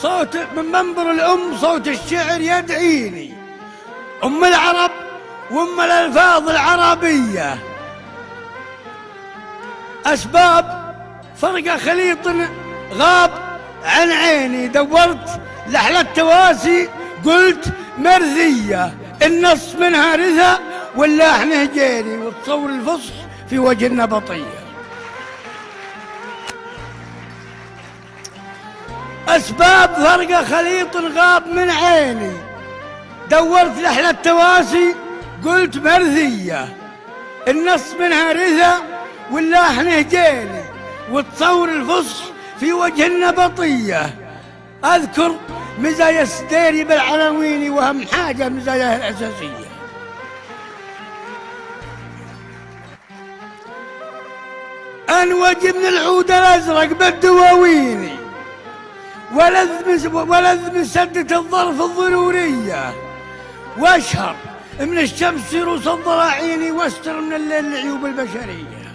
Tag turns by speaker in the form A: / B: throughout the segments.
A: صوت من منبر الأم صوت الشعر يدعيني، أم العرب وأم الألفاظ العربية. أسباب فرق خليط غاب عن عيني، دورت لحلى التواسي قلت مرثية، النص منها رثى واللحن هجيني، وتصور الفصح في وجه النبطية. أسباب فرق خليط غاب من عيني، دورت لحلى التواسي قلت مرثية، النص منها رثى واللحن هجيني، وتصور الفصح في وجه النبطية. أذكر مزايا السديري بالعناوين، وأهم حاجة مزاياه الأساسية. أنوج من العود الأزرق بالدواويني، ولذ من سدة الظرف الضرورية، واشهر من الشمس رؤوس الضراعيني، واستر من الليل العيوب البشرية.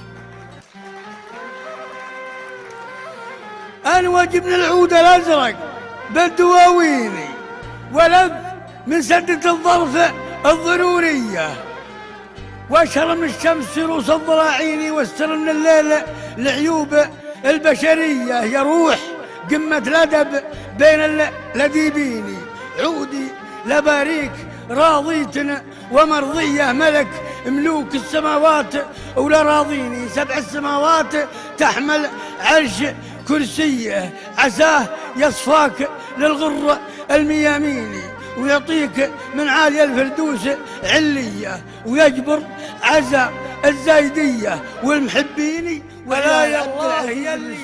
A: أنوج من العود الأزرق بالدواويني، ولذ من سدة الظرف الضرورية، واشهر من الشمس رؤوس الضراعيني، واستر من الليل العيوب البشرية. يا روح قمة الأدب بين الأديبين، عودي لباريك راضيتنا ومرضية، ملك ملوك السماوات ولا راضيني، 7 السماوات تحمل عرش كرسيه، عساه يصفاك للغر المياميني، ويعطيك من عالي الفردوس علية، ويجبر عزا الزايدية والمحبين، ولا يا الله هي اللي